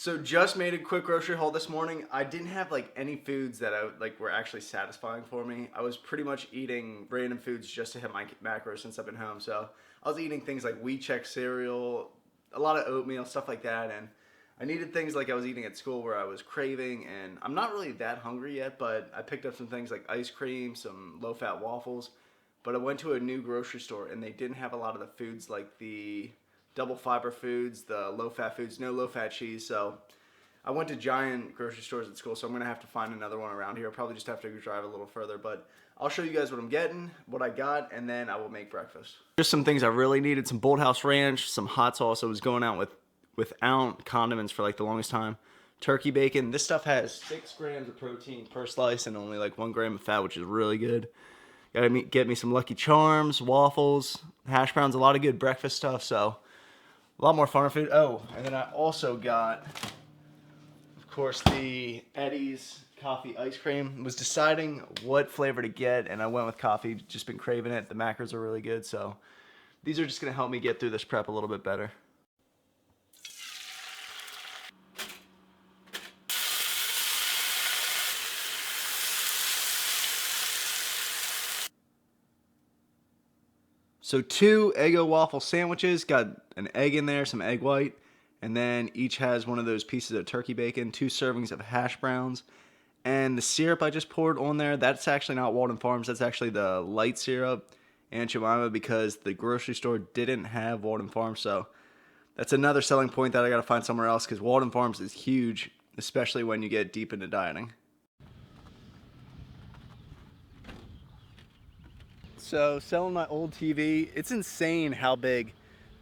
So just made a quick grocery haul this morning. I didn't have like any foods that were actually satisfying for me. I was pretty much eating random foods just to hit my macros since I've been home. So I was eating things like wheat check cereal, a lot of oatmeal, stuff like that, and I needed things like I was eating at school where I was craving, and I'm not really that hungry yet, but I picked up some things like ice cream, some low-fat waffles. But I went to a new grocery store and they didn't have a lot of the foods like the double fiber foods, the low fat foods, no low fat cheese. So I went to giant grocery stores at school, so I'm gonna have to find another one around here. I'll probably just have to drive a little further, but I'll show you guys what I'm getting, what I got, and then I will make breakfast. Just some things I really needed: some Bolthouse Ranch, some hot sauce. I was going out without condiments for like the longest time. Turkey bacon. This stuff has 6 grams of protein per slice and only like 1 gram of fat, which is really good. Gotta get me some Lucky Charms, waffles, hash browns, a lot of good breakfast stuff, so a lot more farm food. Oh, and then I also got, of course, the Eddie's coffee ice cream. Was deciding what flavor to get, and I went with coffee. Just been craving it. The macros are really good, so these are just gonna help me get through this prep a little bit better. So 2 Eggo waffle sandwiches, got an egg in there, some egg white, and then each has one of those pieces of turkey bacon, 2 servings of hash browns, and the syrup I just poured on there, that's actually not Walden Farms, that's actually the light syrup, Aunt Jemima, because the grocery store didn't have Walden Farms, so that's another selling point that I gotta find somewhere else, because Walden Farms is huge, especially when you get deep into dieting. So selling my old TV, it's insane how big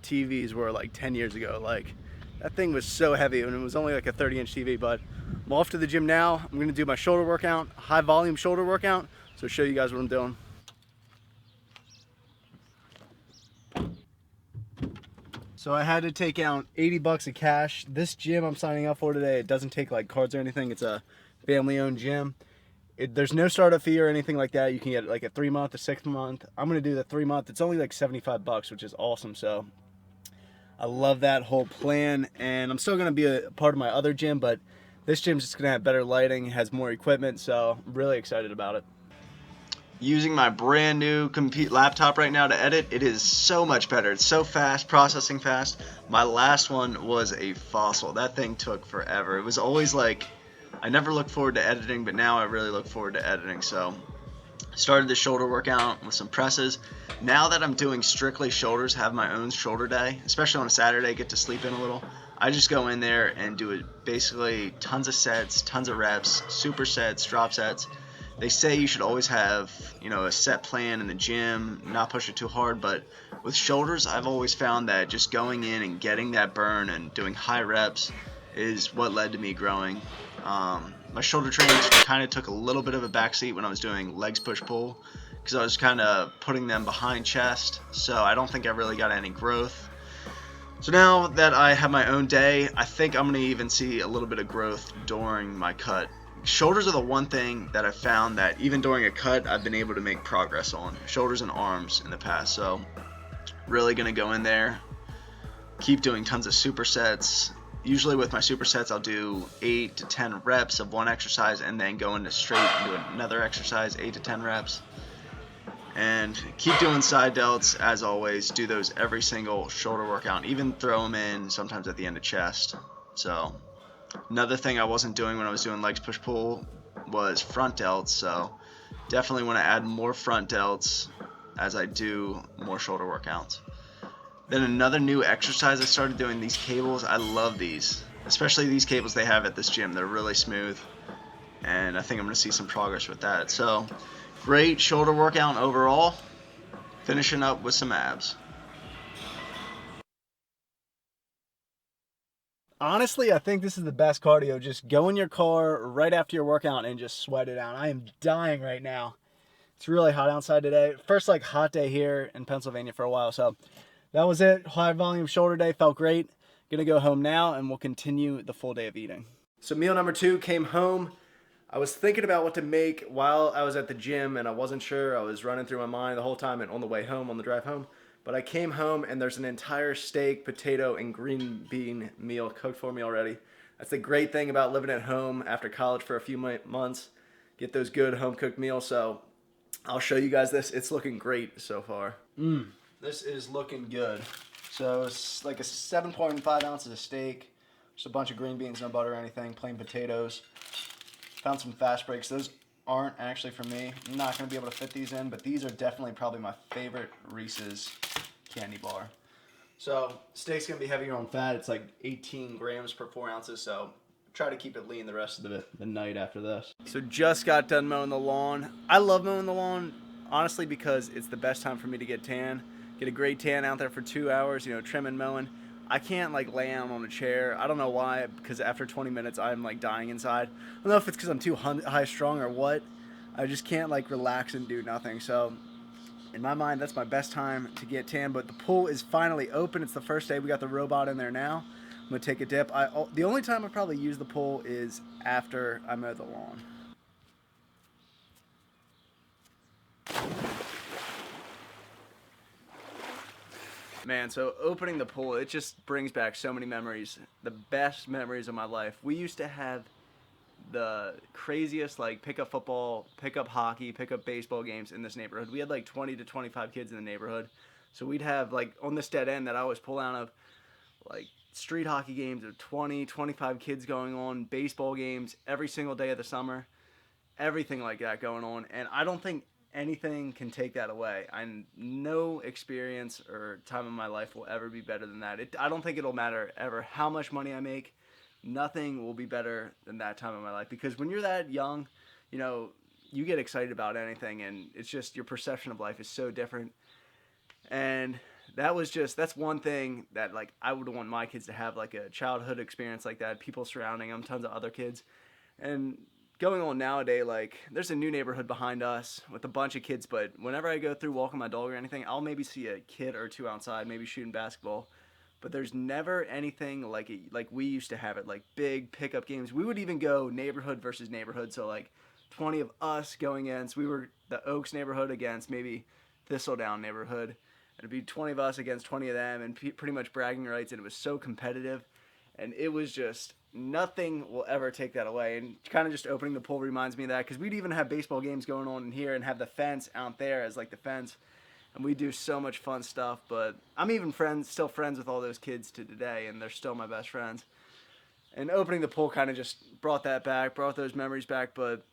TVs were like 10 years ago. Like that thing was so heavy and it was only like a 30-inch TV, but I'm off to the gym now. I'm gonna do my shoulder workout, high volume shoulder workout. So show you guys what I'm doing. So I had to take out 80 bucks of cash. This gym I'm signing up for today, it doesn't take like cards or anything. It's a family owned gym. There's no startup fee or anything like that. You can get like a 3-month, a 6-month. I'm gonna do the 3-month. It's only like 75 bucks, which is awesome. So I love that whole plan, and I'm still gonna be a part of my other gym, but this gym's just gonna have better lighting, has more equipment, so I'm really excited about it. Using my brand new laptop right now to edit, it is so much better. It's so fast, processing fast. My last one was a fossil. That thing took forever. It was always like, I never look forward to editing, but now I really look forward to editing. So started the shoulder workout with some presses. Now that I'm doing strictly shoulders, have my own shoulder day, especially on a Saturday, get to sleep in a little. I just go in there and do it basically tons of sets, tons of reps, supersets, drop sets. They say you should always have, a set plan in the gym, not push it too hard, but with shoulders, I've always found that just going in and getting that burn and doing high reps is what led to me growing. My shoulder training kind of took a little bit of a backseat when I was doing legs push-pull because I was kind of putting them behind chest, so I don't think I really got any growth. So now that I have my own day, I think I'm going to even see a little bit of growth during my cut. Shoulders are the one thing that I found that even during a cut, I've been able to make progress on. Shoulders and arms in the past, so really going to go in there, keep doing tons of supersets. Usually with my supersets, I'll do 8 to 10 reps of one exercise and then go into straight into another exercise, 8 to 10 reps. And keep doing side delts as always. Do those every single shoulder workout, even throw them in sometimes at the end of chest. So another thing I wasn't doing when I was doing legs push pull was front delts, so definitely want to add more front delts as I do more shoulder workouts. Then another new exercise I started doing, these cables. I love these, especially these cables they have at this gym. They're really smooth, and I think I'm going to see some progress with that. So great shoulder workout overall, finishing up with some abs. Honestly, I think this is the best cardio. Just go in your car right after your workout and just sweat it out. I am dying right now. It's really hot outside today. First hot day here in Pennsylvania for a while, so that was it. High volume shoulder day, felt great. Gonna go home now and we'll continue the full day of eating. So meal number 2, came home. I was thinking about what to make while I was at the gym and I wasn't sure. I was running through my mind the whole time and on the way home, on the drive home. But I came home and there's an entire steak, potato, and green bean meal cooked for me already. That's the great thing about living at home after college for a few months. Get those good home cooked meals. So I'll show you guys this. It's looking great so far. This is looking good. So it's like a 7.5 ounces of steak, just a bunch of green beans, no butter or anything, plain potatoes. Found some fast breaks. Those aren't actually for me. I'm not going to be able to fit these in, but these are definitely probably my favorite Reese's candy bar. So steak's going to be heavier on fat. It's like 18 grams per 4 ounces, so try to keep it lean the rest of the night after this. So just got done mowing the lawn. I love mowing the lawn, honestly, because it's the best time for me to get tan. Get a great tan out there for 2 hours, you know, trimming, mowing. I can't like lay down on a chair. I don't know why, because after 20 minutes I'm like dying inside. I don't know if it's because I'm too high strung or what. I just can't like relax and do nothing. So in my mind, that's my best time to get tan. But the pool is finally open. It's the first day. We got the robot in there now. I'm gonna take a dip. The only time I probably use the pool is after I mow the lawn. Man, so opening the pool, it just brings back so many memories. The best memories of my life. We used to have the craziest like pickup football, pickup hockey, pickup baseball games in this neighborhood. We had like 20 to 25 kids in the neighborhood. So we'd have like on this dead end that I always pull out of, like street hockey games of 20, 25 kids going on, baseball games every single day of the summer, everything like that going on. And I don't think anything can take that away. No experience or time in my life will ever be better than that. I don't think it'll matter ever how much money I make. Nothing will be better than that time in my life, because when you're that young, you know, you get excited about anything, and it's just your perception of life is so different. And that's one thing that like I would want my kids to have, like a childhood experience like that, people surrounding them, tons of other kids. And going on nowadays, like there's a new neighborhood behind us with a bunch of kids, but whenever I go through walking my dog or anything, I'll maybe see a kid or two outside, maybe shooting basketball. But there's never anything like we used to have it, like big pickup games. We would even go neighborhood versus neighborhood, so like 20 of us going against, we were the Oaks neighborhood against maybe Thistledown neighborhood. It'd be 20 of us against 20 of them, and pretty much bragging rights, and it was so competitive. And it was just, nothing will ever take that away. And kind of just opening the pool reminds me of that, because we'd even have baseball games going on in here and have the fence out there as like the fence. And we do so much fun stuff. But I'm even still friends with all those kids to today, and they're still my best friends. And opening the pool kind of just brought those memories back. But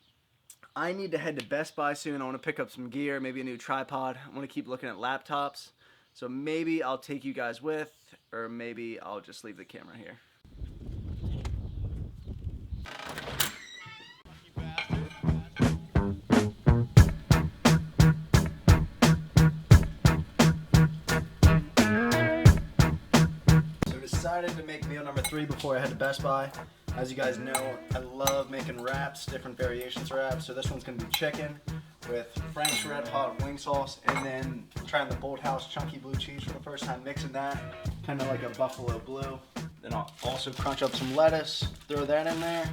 I need to head to Best Buy soon. I want to pick up some gear, maybe a new tripod. I want to keep looking at laptops. So maybe I'll take you guys with, or maybe I'll just leave the camera here. So decided to make meal number 3 before I head to Best Buy. As you guys know, I love making wraps, different variations of wraps. So this one's gonna be chicken with Frank's Red Hot wing sauce, and then trying the Bolthouse chunky blue cheese for the first time, mixing that, kind of like a buffalo blue. Then I'll also crunch up some lettuce, throw that in there,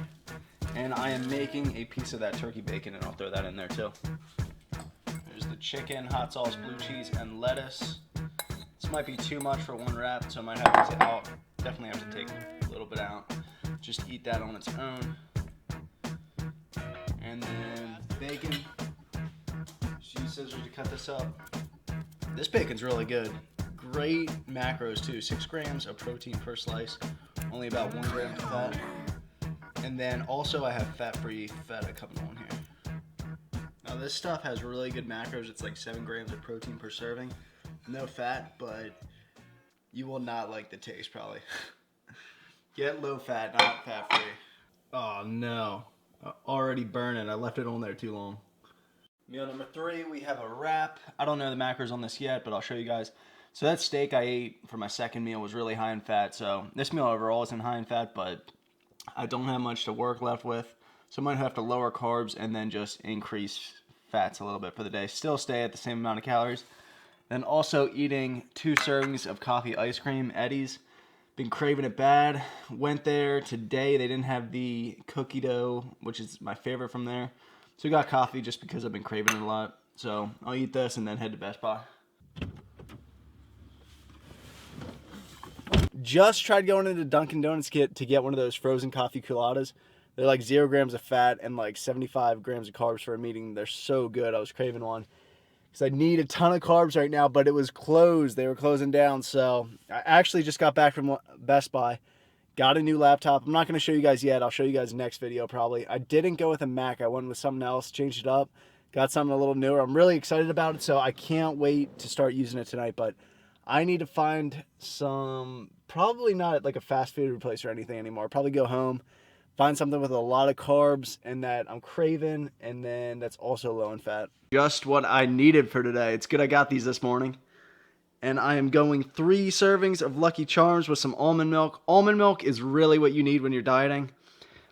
and I am making a piece of that turkey bacon, and I'll throw that in there too. There's the chicken, hot sauce, blue cheese, and lettuce. This might be too much for one wrap, so I might have to definitely have to take a little bit out. Just eat that on its own. And then bacon. Use scissors to cut this up. This bacon's really good. Great macros too. 6 grams of protein per slice. Only about 1 gram of fat. And then also I have fat-free feta coming on here. Now this stuff has really good macros. It's like 7 grams of protein per serving. No fat, but you will not like the taste probably. Get low fat, not fat-free. Oh no. Already burning. I left it on there too long. Meal number 3, we have a wrap. I don't know the macros on this yet, but I'll show you guys. So that steak I ate for my second meal was really high in fat. So this meal overall isn't high in fat, but I don't have much to work left with. So I might have to lower carbs and then just increase fats a little bit for the day. Still stay at the same amount of calories. Then also eating 2 servings of coffee ice cream, Eddie's. Been craving it bad. Went there today. They didn't have the cookie dough, which is my favorite from there. So we got coffee just because I've been craving it a lot. So I'll eat this and then head to Best Buy. Just tried going into Dunkin' Donuts to get one of those frozen coffee culottes. They're like 0 grams of fat and like 75 grams of carbs for a meeting. They're so good. I was craving one because I need a ton of carbs right now, but it was closed. They were closing down. So I actually just got back from Best Buy. Got a new laptop. I'm not going to show you guys yet. I'll show you guys next video probably. I didn't go with a Mac. I went with something else, changed it up. Got something a little newer. I'm really excited about it, so I can't wait to start using it tonight. But I need to find some, probably not like a fast food place or anything anymore. Probably go home, find something with a lot of carbs and that I'm craving, and then that's also low in fat. Just what I needed for today. It's good I got these this morning. And I am going 3 servings of Lucky Charms with some almond milk. Almond milk is really what you need when you're dieting.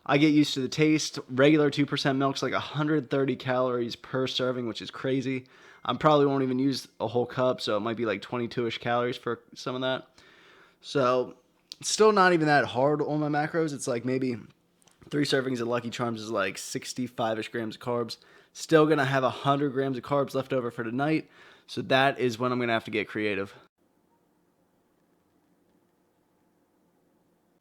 I get used to the taste. Regular 2% milk's like 130 calories per serving, which is crazy. I probably won't even use a whole cup, so it might be like 22-ish calories for some of that. So it's still not even that hard on my macros. It's like maybe 3 servings of Lucky Charms is like 65-ish grams of carbs. Still going to have 100 grams of carbs left over for tonight. So that is when I'm going to have to get creative.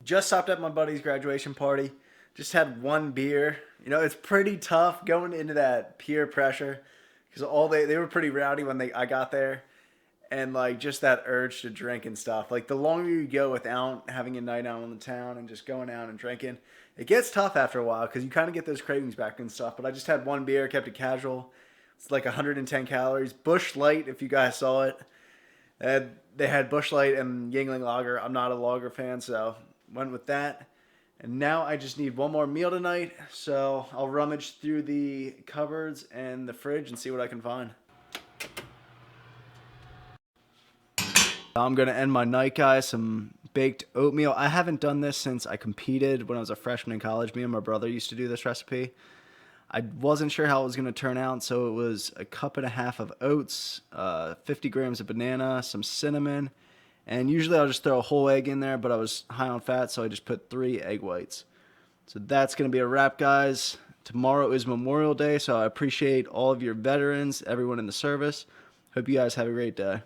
Just stopped at my buddy's graduation party. Just had one beer. You know, it's pretty tough going into that peer pressure because they were pretty rowdy when I got there, and like just that urge to drink and stuff. Like the longer you go without having a night out in the town and just going out and drinking, it gets tough after a while because you kind of get those cravings back and stuff. But I just had one beer, kept it casual. It's like 110 calories. Busch Light, if you guys saw it. They had Busch Light and Yingling Lager. I'm not a lager fan, so went with that. And now I just need one more meal tonight, so I'll rummage through the cupboards and the fridge and see what I can find. I'm going to end my night, guys. Some baked oatmeal. I haven't done this since I competed when I was a freshman in college. Me and my brother used to do this recipe. I wasn't sure how it was going to turn out, so it was a cup and a half of oats, 50 grams of banana, some cinnamon, and usually I'll just throw a whole egg in there, but I was high on fat, so I just put 3 egg whites. So that's going to be a wrap, guys. Tomorrow is Memorial Day, so I appreciate all of your veterans, everyone in the service. Hope you guys have a great day.